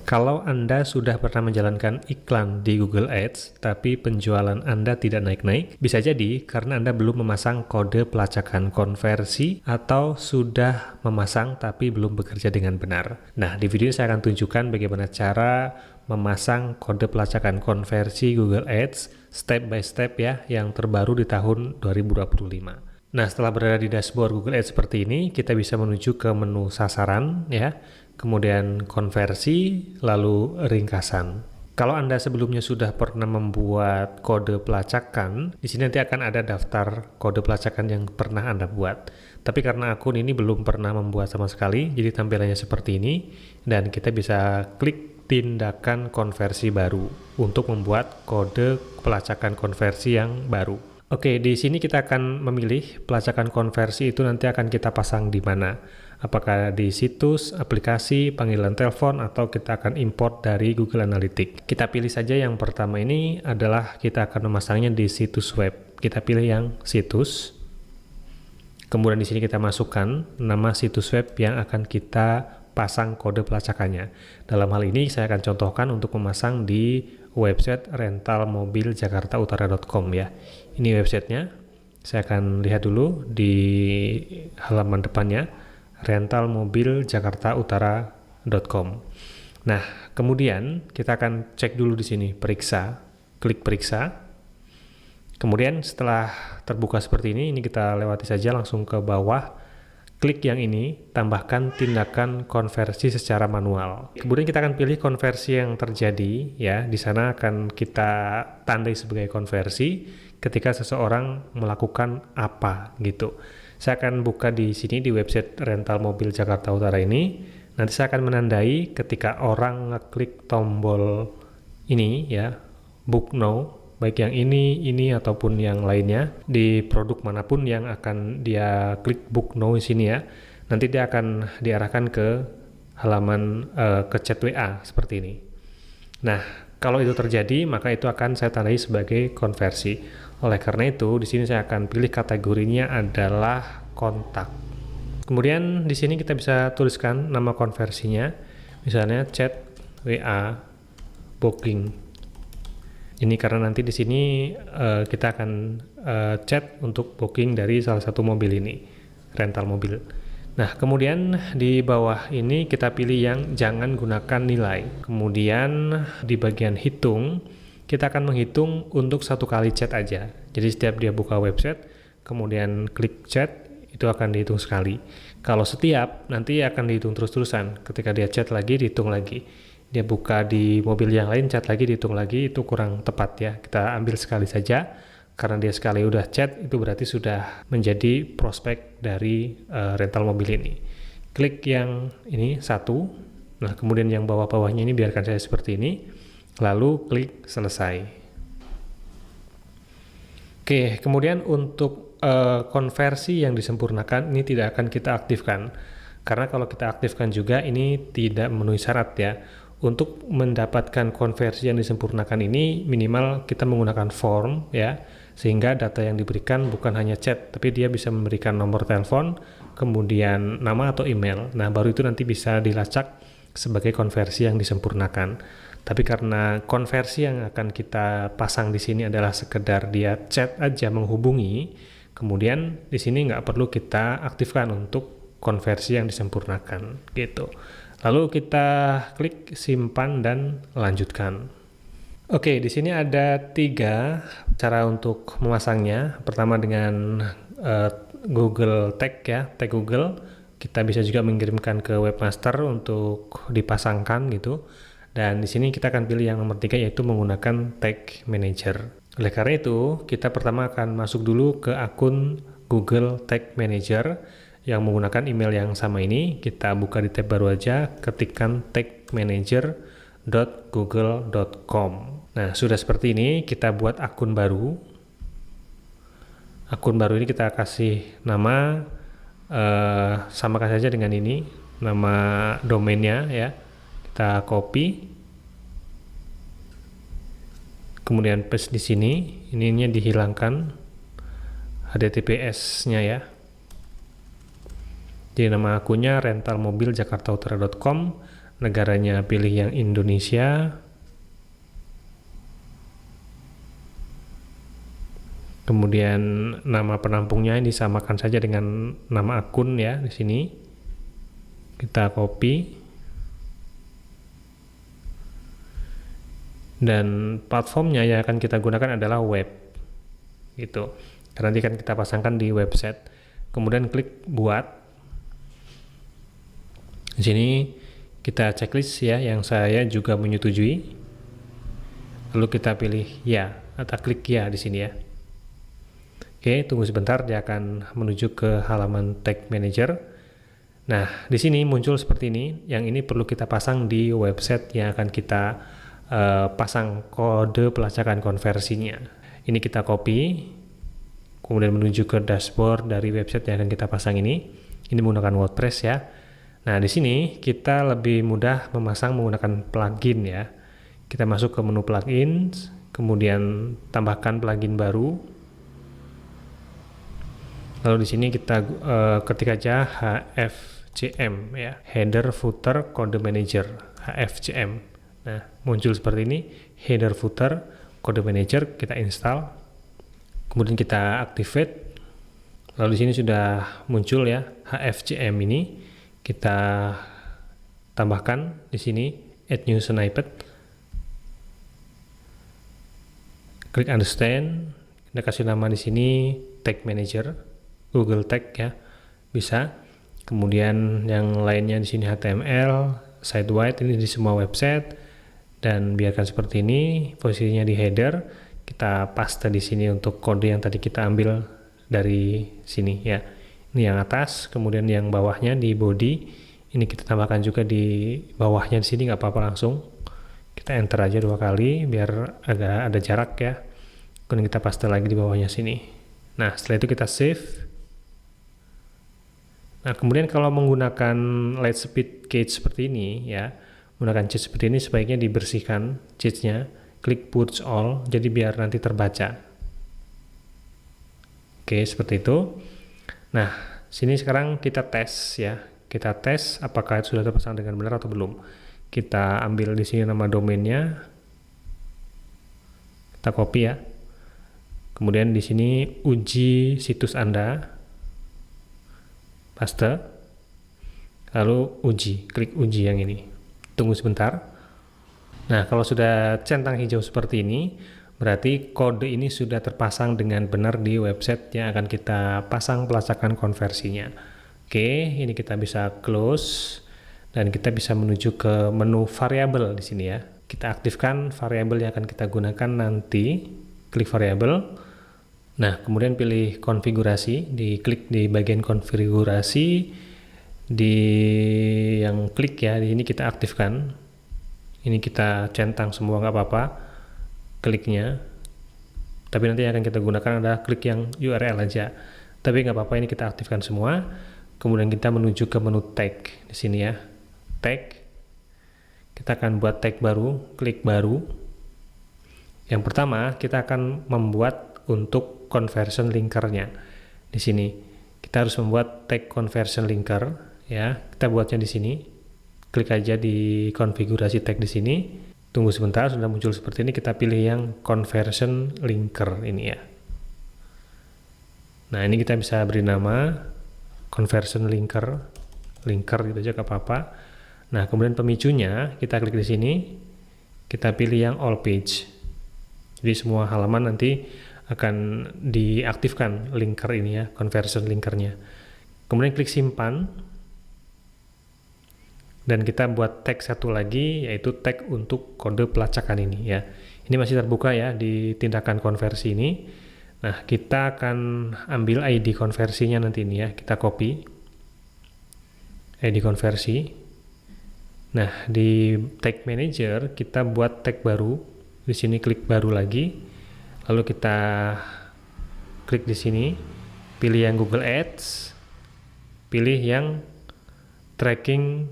Kalau Anda sudah pernah menjalankan iklan di Google Ads, tapi penjualan Anda tidak naik-naik, bisa jadi karena Anda belum memasang kode pelacakan konversi atau sudah memasang tapi belum bekerja dengan benar. Nah, di video ini saya akan tunjukkan bagaimana cara memasang kode pelacakan konversi Google Ads step by step ya, yang terbaru di tahun 2025. Nah, setelah berada di dashboard Google Ads seperti ini, kita bisa menuju ke menu sasaran ya, kemudian konversi, lalu ringkasan. Kalau Anda sebelumnya sudah pernah membuat kode pelacakan, di sini nanti akan ada daftar kode pelacakan yang pernah Anda buat. Tapi karena akun ini belum pernah membuat sama sekali, jadi tampilannya seperti ini, dan kita bisa klik tindakan konversi baru untuk membuat kode pelacakan konversi yang baru. Oke, di sini kita akan memilih pelacakan konversi itu nanti akan kita pasang di mana. Apakah di situs, aplikasi, panggilan telepon, atau kita akan import dari Google Analytics. Kita pilih saja yang pertama ini adalah kita akan memasangnya di situs web. Kita pilih yang situs. Kemudian di sini kita masukkan nama situs web yang akan kita pasang kode pelacakannya. Dalam hal ini saya akan contohkan untuk memasang di website rentalmobiljakartautara.com ya. Ini websitenya. Saya akan lihat dulu di halaman depannya, rentalmobiljakartautara.com. Nah, kemudian kita akan cek dulu di sini, periksa, klik periksa. Kemudian setelah terbuka seperti ini kita lewati saja langsung ke bawah. Klik yang ini, tambahkan tindakan konversi secara manual. Kemudian kita akan pilih konversi yang terjadi, ya. Di sana akan kita tandai sebagai konversi ketika seseorang melakukan apa, gitu. Saya akan buka di sini di website rental mobil Jakarta Utara ini. Nanti saya akan menandai ketika orang ngeklik tombol ini, ya, book now. Baik yang ini ataupun yang lainnya di produk manapun yang akan dia klik book now di sini ya, nanti dia akan diarahkan ke halaman ke chat WA seperti ini. Nah, kalau itu terjadi maka itu akan saya tandai sebagai konversi. Oleh karena itu di sini saya akan pilih kategorinya adalah kontak. Kemudian di sini kita bisa tuliskan nama konversinya, misalnya chat WA booking. Ini karena nanti di sini kita akan chat untuk booking dari salah satu mobil ini, rental mobil. Nah, kemudian di bawah ini kita pilih yang jangan gunakan nilai. Kemudian di bagian hitung, kita akan menghitung untuk satu kali chat aja. Jadi setiap dia buka website, kemudian klik chat, itu akan dihitung sekali. Kalau setiap, nanti akan dihitung terus-terusan. Ketika dia chat lagi, dihitung lagi. Dia buka di mobil yang lain, chat lagi, dihitung lagi, itu kurang tepat ya. Kita ambil sekali saja, karena dia sekali udah chat, itu berarti sudah menjadi prospek dari rental mobil ini. Klik yang ini, satu. Nah, kemudian yang bawah-bawahnya ini biarkan saya seperti ini. Lalu klik selesai. Oke, kemudian untuk konversi yang disempurnakan, ini tidak akan kita aktifkan. Karena kalau kita aktifkan juga, ini tidak memenuhi syarat ya. Untuk mendapatkan konversi yang disempurnakan ini minimal kita menggunakan form ya, sehingga data yang diberikan bukan hanya chat tapi dia bisa memberikan nomor telepon, kemudian nama atau email. Nah, baru itu nanti bisa dilacak sebagai konversi yang disempurnakan. Tapi karena konversi yang akan kita pasang di sini adalah sekedar dia chat aja menghubungi, kemudian di sini nggak perlu kita aktifkan untuk konversi yang disempurnakan gitu. Lalu kita klik simpan dan lanjutkan. Oke, di sini ada 3 cara untuk memasangnya. Pertama dengan Google Tag ya, tag Google. Kita bisa juga mengirimkan ke webmaster untuk dipasangkan gitu. Dan di sini kita akan pilih yang nomor 3 yaitu menggunakan Tag Manager. Oleh karena itu, kita pertama akan masuk dulu ke akun Google Tag Manager yang menggunakan email yang sama ini. Kita buka di tab baru aja, ketikkan tagmanager.google.com. Nah, sudah seperti ini, kita buat akun baru. Akun baru ini kita kasih nama, samakan saja dengan ini, nama domainnya ya. Kita copy. Kemudian paste di sini, ininya dihilangkan HTTPS-nya ya. Jadi nama akunnya rentalmobiljakartautara.com negaranya pilih yang Indonesia. Kemudian nama penampungnya disamakan saja dengan nama akun ya di sini. Kita copy. Dan platformnya yang akan kita gunakan adalah web. Gitu. Karena nanti akan kita pasangkan di website. Kemudian klik buat. Di sini kita checklist ya, yang saya juga menyetujui. Lalu kita pilih ya atau klik ya di sini ya. Oke, tunggu sebentar, dia akan menuju ke halaman Tag Manager. Nah, di sini muncul seperti ini. Yang ini perlu kita pasang di website yang akan kita pasang kode pelacakan konversinya. Ini kita copy, kemudian menuju ke dashboard dari website yang akan kita pasang ini. Ini menggunakan WordPress ya. Nah, di sini kita lebih mudah memasang menggunakan plugin ya. Kita masuk ke menu plugin, kemudian tambahkan plugin baru. Lalu di sini kita ketik aja HFCM ya, Header Footer Code Manager, HFCM. Nah, muncul seperti ini, Header Footer Code Manager, kita install. Kemudian kita activate. Lalu di sini sudah muncul ya HFCM ini. Kita tambahkan di sini Add New Snippet. Klik Understand. Kita kasih nama di sini Tag Manager, Google Tag ya, bisa. Kemudian yang lainnya di sini HTML, site wide, ini di semua website. Dan biarkan seperti ini, posisinya di header. Kita paste di sini untuk kode yang tadi kita ambil dari sini ya. Ini yang atas, kemudian yang bawahnya di body. Ini kita tambahkan juga di bawahnya di sini, nggak apa-apa langsung. Kita enter aja 2 kali biar agak ada jarak ya. Kemudian kita paste lagi di bawahnya sini. Nah, setelah itu kita save. Nah, kemudian kalau menggunakan Lightspeed Cache seperti ini ya, menggunakan cache seperti ini sebaiknya dibersihkan cache-nya, klik Purge All, jadi biar nanti terbaca. Oke, seperti itu. Nah, sini sekarang kita tes ya, kita tes apakah sudah terpasang dengan benar atau belum. Kita ambil di sini nama domainnya, kita copy ya. Kemudian di sini uji situs Anda, paste, lalu uji, klik uji yang ini. Tunggu sebentar. Nah, kalau sudah centang hijau seperti ini, berarti kode ini sudah terpasang dengan benar di website yang akan kita pasang pelacakan konversinya. Oke, ini kita bisa close dan kita bisa menuju ke menu variabel di sini ya. Kita aktifkan variabel yang akan kita gunakan nanti. Klik variabel. Nah, kemudian pilih konfigurasi, diklik di bagian konfigurasi. Di yang klik ya, di ini kita aktifkan. Ini kita centang semua, nggak apa-apa kliknya, tapi nanti yang akan kita gunakan adalah klik yang URL aja, tapi nggak apa-apa, ini kita aktifkan semua. Kemudian kita menuju ke menu tag di sini ya, tag. Kita akan buat tag baru, klik baru. Yang pertama kita akan membuat untuk conversion linkernya. Di sini kita harus membuat tag conversion linker ya, kita buatnya di sini. Klik aja di konfigurasi tag di sini. Tunggu sebentar, sudah muncul seperti ini. Kita pilih yang conversion linker ini ya. Nah, ini kita bisa beri nama conversion linker, gitu aja gak apa-apa. Nah, kemudian pemicunya kita klik di sini. Kita pilih yang all page. Jadi semua halaman nanti akan diaktifkan linker ini ya, conversion linkernya. Kemudian klik simpan. Dan kita buat tag satu lagi, yaitu tag untuk kode pelacakan ini ya. Ini masih terbuka ya di tindakan konversi ini. Nah, kita akan ambil ID konversinya nanti ini ya. Kita copy ID konversi. Nah, di tag manager kita buat tag baru. Di sini klik baru lagi. Lalu kita klik di sini, pilih yang Google Ads, pilih yang tracking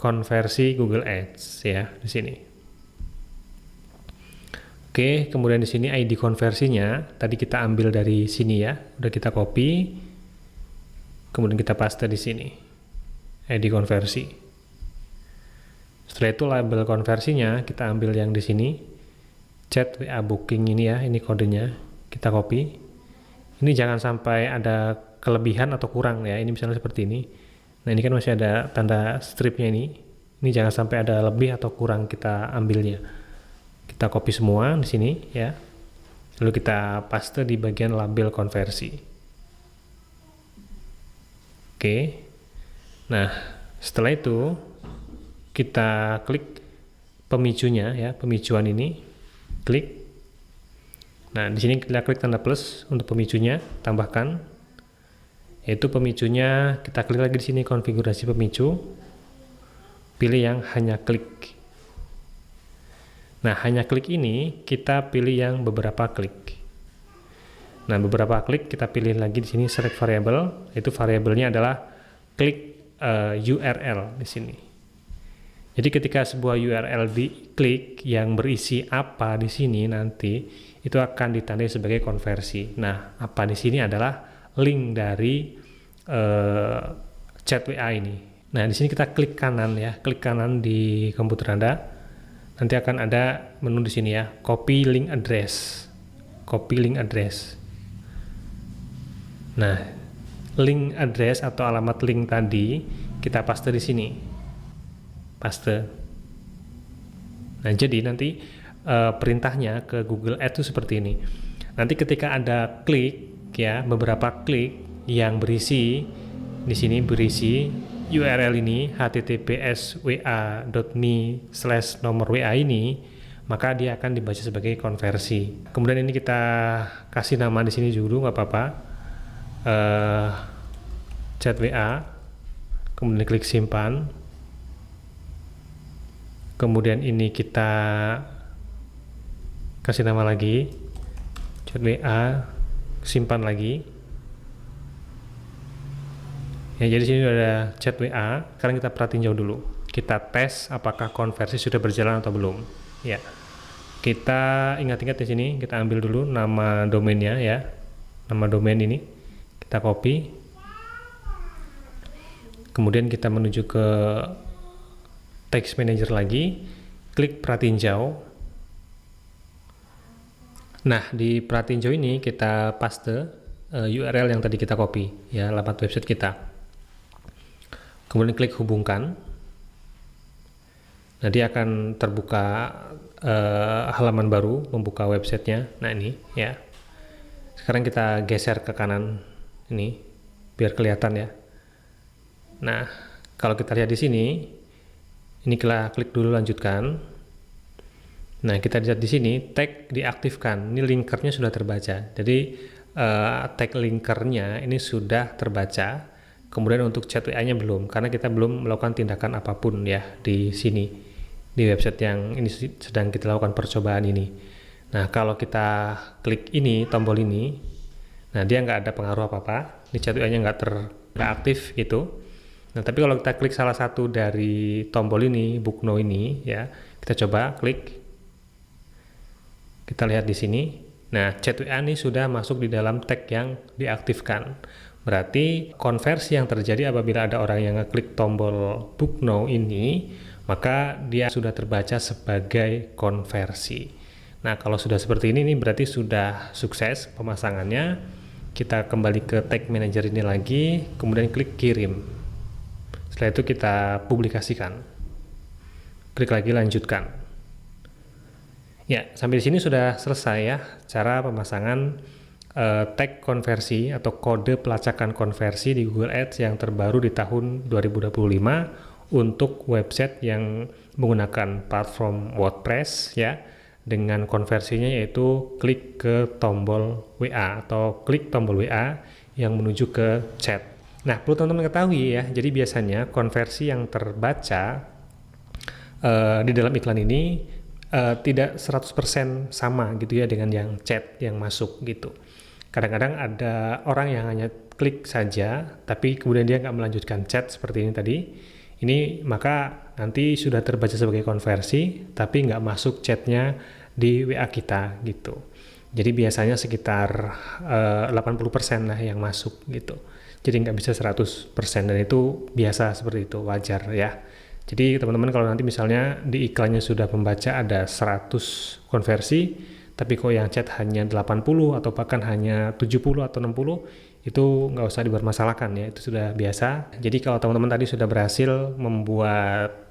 konversi Google Ads ya di sini. Oke, kemudian di sini ID konversinya tadi kita ambil dari sini ya, udah kita copy, kemudian kita paste di sini ID konversi. Setelah itu label konversinya kita ambil yang di sini, chat WA booking ini ya, ini kodenya, kita copy. Ini jangan sampai ada kelebihan atau kurang ya, ini misalnya seperti ini. Nah ini kan masih ada tanda stripnya ini jangan sampai ada lebih atau kurang kita ambilnya. Kita copy semua di sini ya, lalu kita paste di bagian label konversi. Oke, nah setelah itu kita klik pemicunya ya, pemicuan ini, klik. Nah di sini kita klik tanda plus untuk pemicunya, tambahkan. Yaitu pemicunya kita klik lagi di sini konfigurasi pemicu, pilih yang hanya klik. Nah hanya klik ini kita pilih yang beberapa klik. Nah beberapa klik kita pilih lagi di sini select variable, itu variabelnya adalah klik URL di sini. Jadi ketika sebuah URL diklik yang berisi apa di sini nanti itu akan ditandai sebagai konversi. Nah apa di sini adalah link dari chat WA ini. Nah di sini kita klik kanan ya, klik kanan di komputer Anda. Nanti akan ada menu di sini ya, copy link address, copy link address. Nah, link address atau alamat link tadi kita paste di sini, paste. Nah, jadi nanti perintahnya ke Google Ads itu seperti ini. Nanti ketika ada klik ya, beberapa klik yang berisi di sini berisi URL ini https wa.me/nomor WA ini, maka dia akan dibaca sebagai konversi. Kemudian ini kita kasih nama di sini dulu nggak apa-apa, chat WA, kemudian klik simpan. Kemudian ini kita kasih nama lagi, chat WA, simpan lagi. Ya, jadi sini ada chat WA. Sekarang kita perhatiin jauh dulu. Kita tes apakah konversi sudah berjalan atau belum. Ya, kita ingat-ingat di sini. Kita ambil dulu nama domainnya ya, nama domain ini. Kita copy. Kemudian kita menuju ke text manager lagi. Klik perhatiin jauh. Nah, di perhatiin jauh ini kita paste URL yang tadi kita copy ya, alamat website kita. Kemudian klik hubungkan. Nah dia akan terbuka halaman baru, membuka websitenya. Nah ini ya. Sekarang kita geser ke kanan ini biar kelihatan ya. Nah kalau kita lihat di sini, ini kita klik dulu lanjutkan. Nah kita lihat di sini tag diaktifkan. Ini linkernya sudah terbaca. Jadi tag linkernya ini sudah terbaca. Kemudian untuk chat WA-nya belum, karena kita belum melakukan tindakan apapun ya di sini, di website yang ini sedang kita lakukan percobaan ini. Nah kalau kita klik ini, tombol ini, nah dia nggak ada pengaruh apa-apa, di chat WA-nya nggak aktif gitu. Nah tapi kalau kita klik salah satu dari tombol ini, book now ini ya, kita coba klik, kita lihat di sini. Nah chat WA ini sudah masuk di dalam tag yang diaktifkan. Berarti konversi yang terjadi apabila ada orang yang ngeklik tombol book now ini, maka dia sudah terbaca sebagai konversi. Nah kalau sudah seperti ini berarti sudah sukses pemasangannya. Kita kembali ke tag manager ini lagi, kemudian klik kirim. Setelah itu kita publikasikan. Klik lagi lanjutkan. Ya, sampai di sini sudah selesai ya cara pemasangan tag konversi atau kode pelacakan konversi di Google Ads yang terbaru di tahun 2025 untuk website yang menggunakan platform WordPress ya, dengan konversinya yaitu klik ke tombol WA atau klik tombol WA yang menuju ke chat. Nah perlu teman-teman ketahui ya, jadi biasanya konversi yang terbaca di dalam iklan ini tidak 100% sama gitu ya dengan yang chat yang masuk gitu. Kadang-kadang ada orang yang hanya klik saja, tapi kemudian dia nggak melanjutkan chat seperti ini tadi. Ini maka nanti sudah terbaca sebagai konversi, tapi nggak masuk chatnya di WA kita gitu. Jadi biasanya sekitar 80% lah yang masuk gitu. Jadi nggak bisa 100% dan itu biasa seperti itu, wajar ya. Jadi teman-teman kalau nanti misalnya di iklannya sudah membaca ada 100 konversi, tapi kok yang chat hanya 80 atau bahkan hanya 70 atau 60, itu nggak usah dipermasalahkan ya, itu sudah biasa. Jadi kalau teman-teman tadi sudah berhasil membuat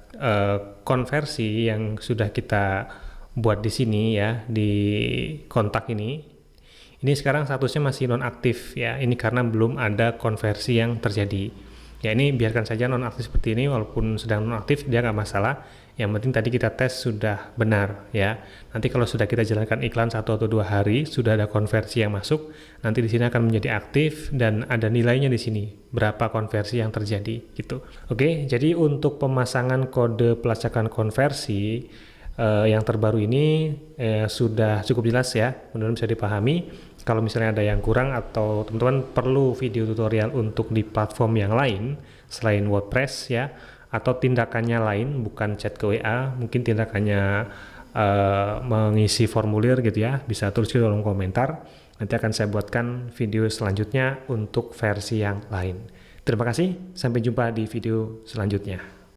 konversi yang sudah kita buat di sini ya, di kontak ini sekarang statusnya masih nonaktif ya, ini karena belum ada konversi yang terjadi. Ya ini biarkan saja nonaktif seperti ini, walaupun sedang nonaktif dia nggak masalah. Yang penting tadi kita tes sudah benar ya. Nanti kalau sudah kita jalankan iklan 1 atau 2 hari, sudah ada konversi yang masuk, nanti di sini akan menjadi aktif dan ada nilainya di sini, berapa konversi yang terjadi gitu. Oke, jadi untuk pemasangan kode pelacakan konversi yang terbaru ini sudah cukup jelas ya, mudah-mudahan bisa dipahami. Kalau misalnya ada yang kurang atau teman-teman perlu video tutorial untuk di platform yang lain selain WordPress ya, atau tindakannya lain bukan chat ke WA, mungkin tindakannya mengisi formulir gitu ya, bisa tulis di kolom komentar. Nanti akan saya buatkan video selanjutnya untuk versi yang lain. Terima kasih, sampai jumpa di video selanjutnya.